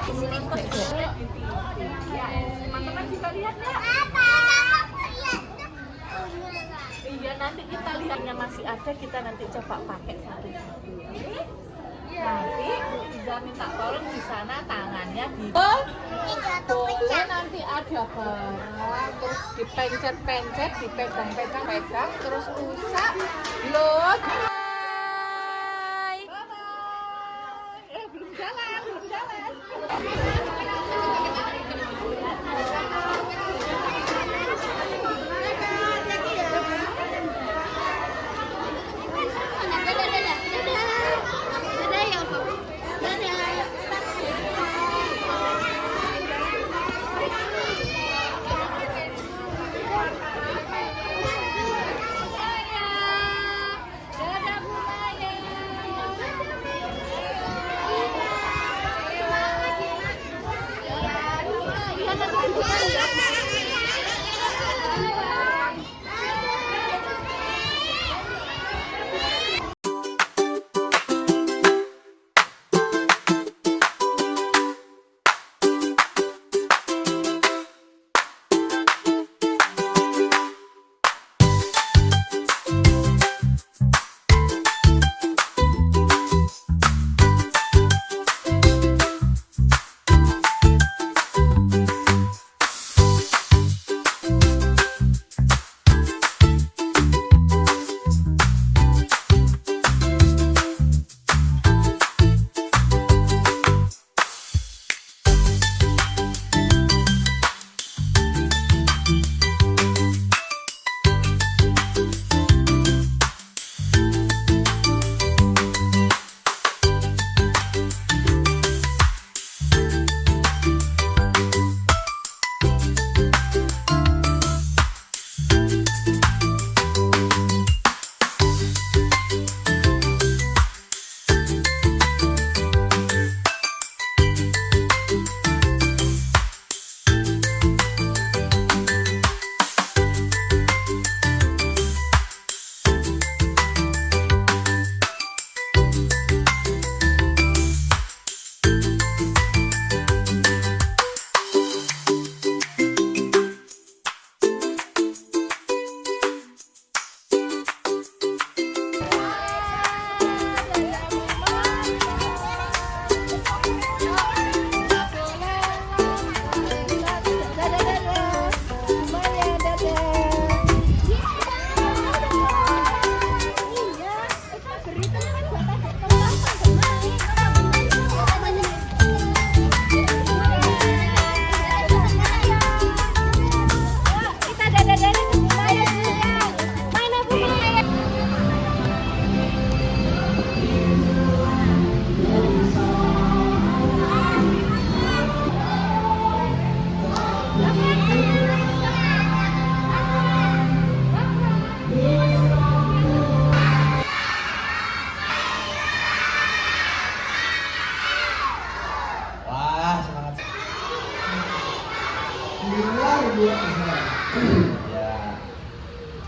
Teman-teman bisa lihat ya. Iya, nanti kita lihatnya masih ada, kita nanti coba pakai satu-satu. Nanti bisa minta tolong di sana tangannya boleh nanti ada barang terus dipencet-pencet, dipegang-pegang, terus rusak. Loh, belum jalan.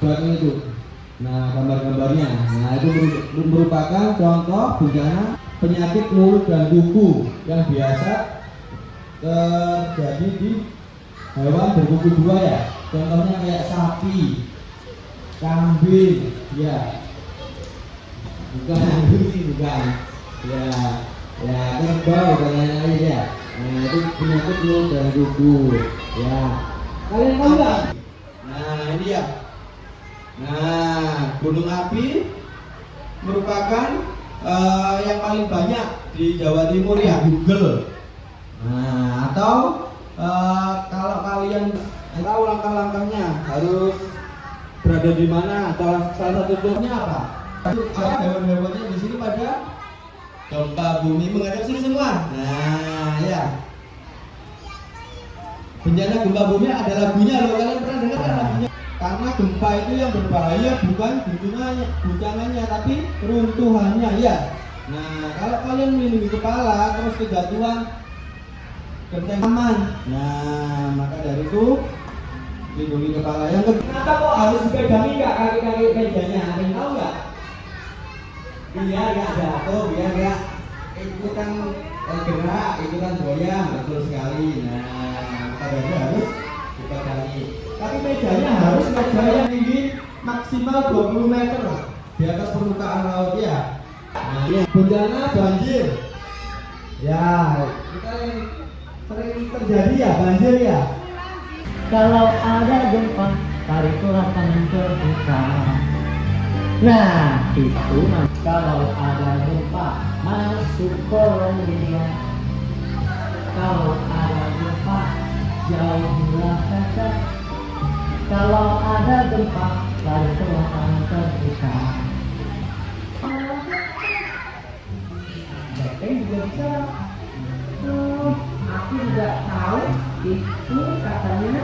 Buatnya itu. Nah, gambar-gambarnya. Nah, itu merupakan contoh bencana penyakit mulut dan kuku yang biasa terjadi di hewan berkuku dua ya. Contohnya kayak sapi, kambing, ya. Bukan. Ya, kerbau dan lain-lain ya. Nah, itu penyakit mulut dan kuku. Ya. Kalian tahu nggak? Nah, ini ya. Nah, gunung api merupakan yang paling banyak di Jawa Timur ya, Google. Nah, atau kalau kalian tahu langkah-langkahnya harus berada di mana, atau salah satu contohnya apa? Hewan-hewannya di sini pada gempa bumi menghadap sini semua. Nah, ya. Bencana gempa bumi ada lagunya loh, kalian pernah dengar kan lagunya? Karena gempa itu yang berbahaya bukan guncangannya, tapi runtuhannya ya. Nah, kalau kalian melindungi kepala terus kejatuhan genteng aman. Nah, maka dari itu lindungi kepala. Yang kedua, kenapa kok harus dipegangi nggak kaki-kaki mejanya? Ada yang tahu nggak? Biar nggak jatuh, biar nggak ikutan gerak, ikutan goyang, betul sekali. Nah, kita harus dipegangi. Tapi mejanya harus meja yang tinggi maksimal 20 meter di atas permukaan laut ya. Nah, ini bencana banjir. Ya, kita sering terjadi ya banjir ya. Kalau ada gempa, tariklah tangan terbuka. Nah, itu kalau ada gempa, masuk Polandia. Kalau ada gempa, jauhilah kaca. Kalau ada gempa, tariklah tangan terbuka. Bapak juga bisa. Aku juga tahu itu katanya.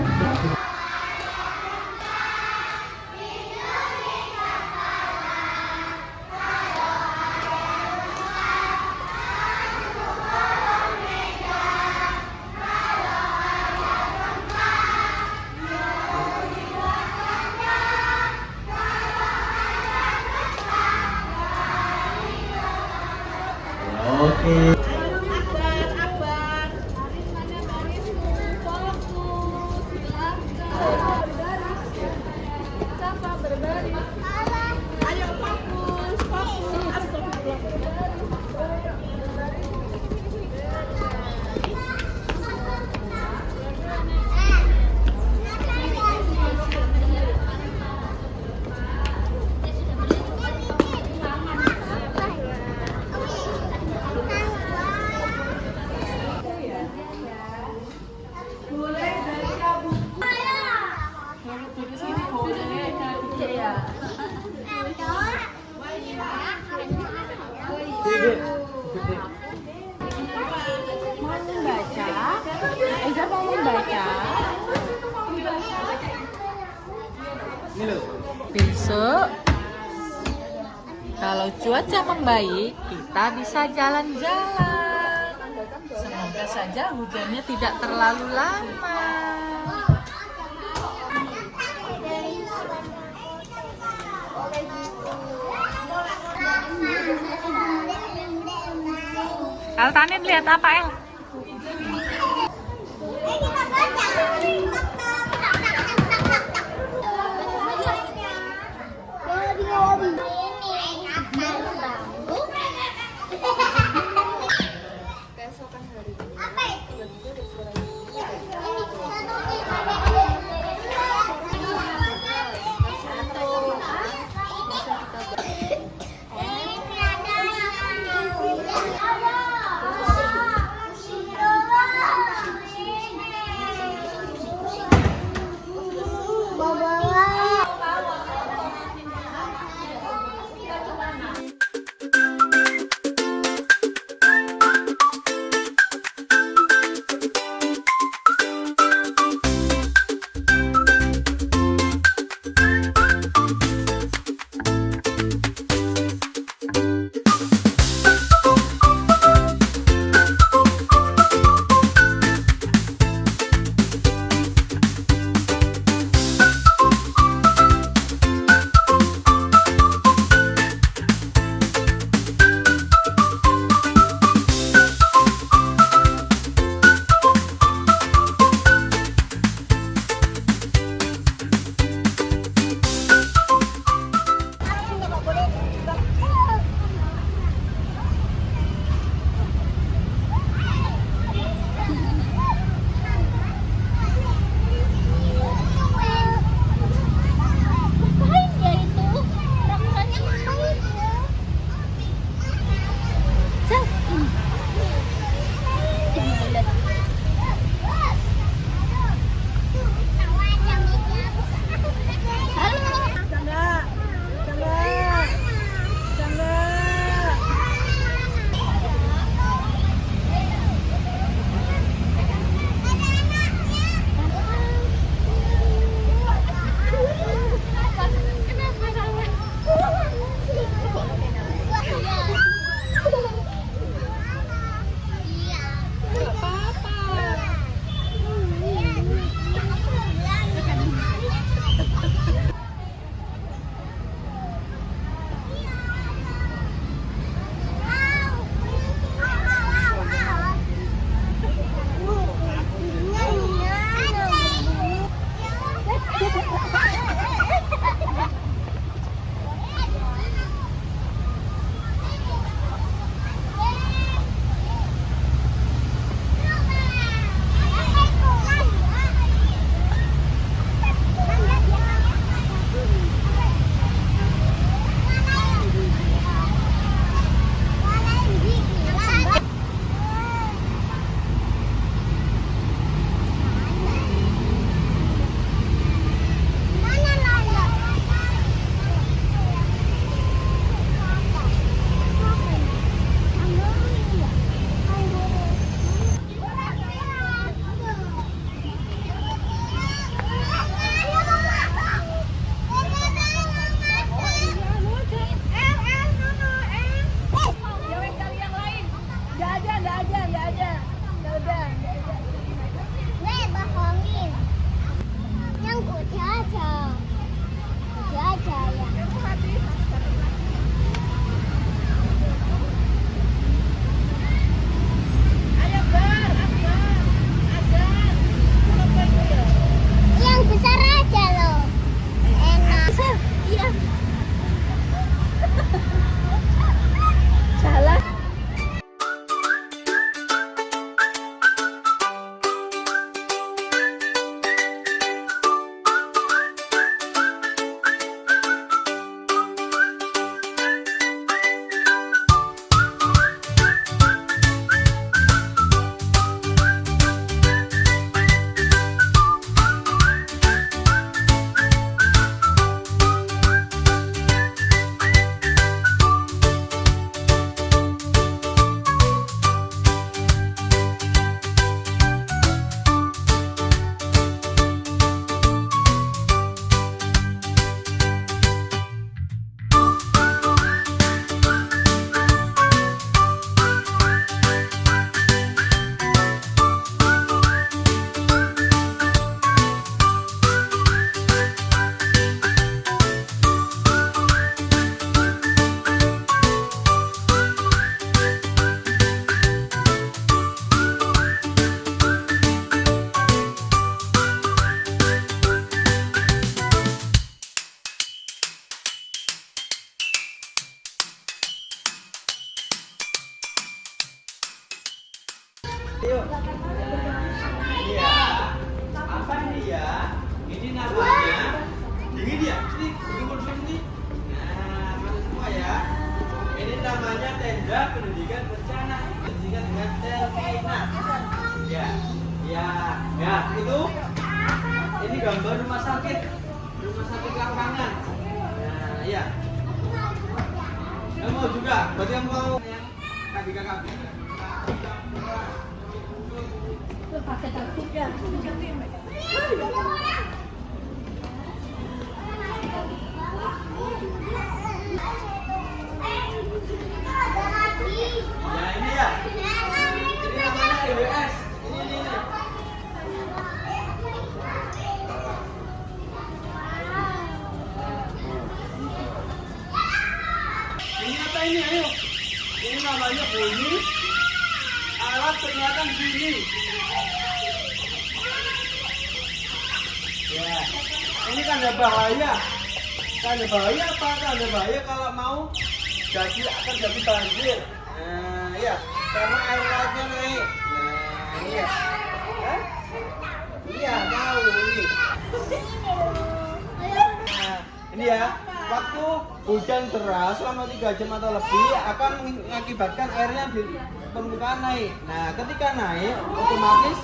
Oke. Eza mau membaca. Besok kalau cuaca membaik, kita bisa jalan-jalan. Semoga saja hujannya tidak terlalu lama. Altanin lihat apa, El? Yuk. Ini ya. Apa ini ya? Ini namanya. Dingin ya? Ini sini. Nah, masuk semua ya. Ini namanya tenda pendidikan bencana. Pendidikan dengan Telkina. Ya. Ya. Ya, itu. Ini gambar rumah sakit. Rumah sakit lapangan. Nah, iya. Kamu mau juga? Berarti kamu mau yang KBKKB. Pakai taktik ya. Ya ini ya. Ini namanya EWS. Ini. Ini apa ini? Ayo. Ini namanya bunyi alat peringatan dini. Ya. Ini tanda bahaya. Tanda bahaya apa? Tanda bahaya kalau mau akan jadi banjir. Nah, iya. Karena air lautnya naik. Nah, ini ya. Hah? Iya, tahu ini. Nah, ini ya. Waktu hujan deras selama 3 jam atau lebih akan mengakibatkan airnya di permukaan naik. Nah, ketika naik otomatis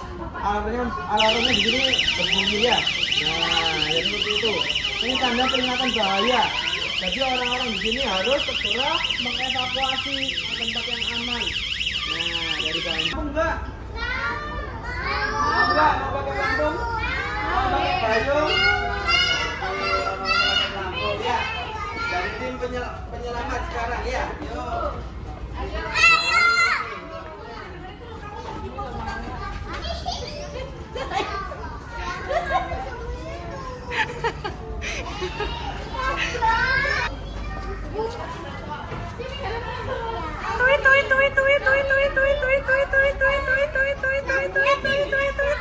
alarmnya di sini berbunyi ya. Nah, ya seperti itu. Ini tanda peringatan bahaya. Jadi orang-orang di sini harus segera mengevakuasi ke tempat yang aman. Nah, dari kampung enggak? Enggak, mau pakai kampung? Mau pakai payung? Ya. Dari tim penyelamat sekarang ya. Yuk.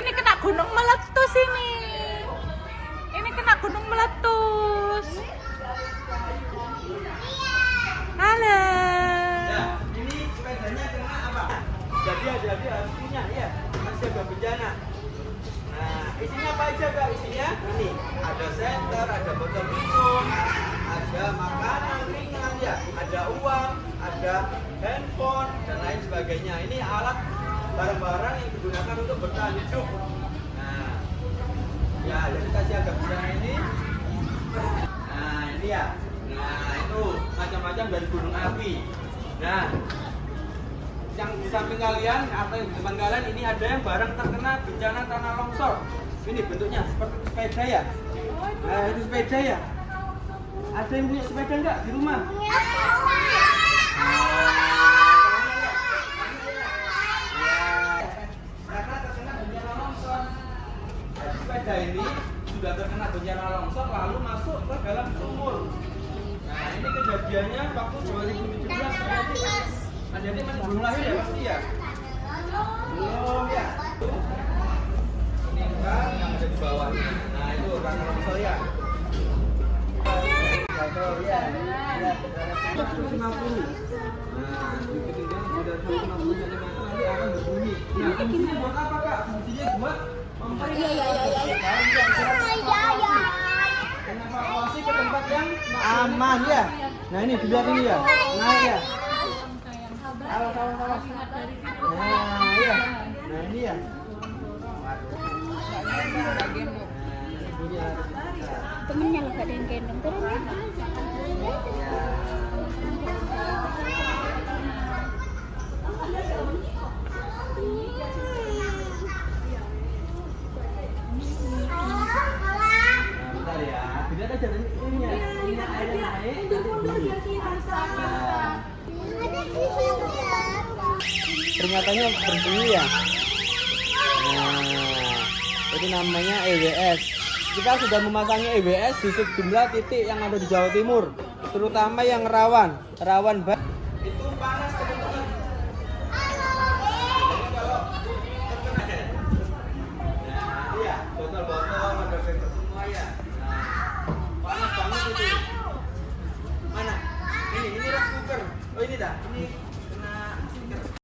Ini kena gunung meletus ini. Ini kena gunung meletus. Halo. Ya, ini sepedanya kena apa? Jadi adik-adik harus punya ya. Masih ada bencana. Nah, isinya apa aja Kak? Isinya ini ada senter, ada botol minum, ada makanan ringan ya, ada uang, ada handphone dan lain sebagainya. Ini alat barang-barang yang digunakan untuk bertahan hidup. Nah, ya jadi kasih agak bencana ini. Nah, ini ya. Nah, itu macam-macam dari gunung api. Nah, yang di samping kalian atau yang di depan kalian ini ada yang barang terkena bencana tanah longsor. Ini bentuknya seperti sepeda ya. Nah, itu sepeda ya. Ada yang punya sepeda enggak di rumah? Karena terkena bencana longsor. Jadi sepeda ini sudah terkena bencana longsor lalu masuk ke dalam sumur. Nah, ini kejadiannya waktu 2017. Adik-adik masih belum lahir ya pasti ya? Belum ya? Ini kan yang ada di bawah. Nah, itu karena longsor ya. Longsor ya. Ya, 150. Nah, di ketinggian sudah 150 cm nanti akan berbunyi. Nah, fungsinya buat apa Kak? Fungsinya buat evakuasi ke tempat yang aman ya. Nah, ini dilihat ini ya. Naik ya. Awas. Nah, iya. Nah, ini ya. Temennya lo gak ada yang gendong turun ya. Bentar ya. Tidak ada jalan ini ya. Ini air naik. Peringatannya berbunyi ya. Nah, itu namanya EWS. Kita sudah memasangi EWS di sejumlah titik yang ada di Jawa Timur, terutama yang rawan banjir.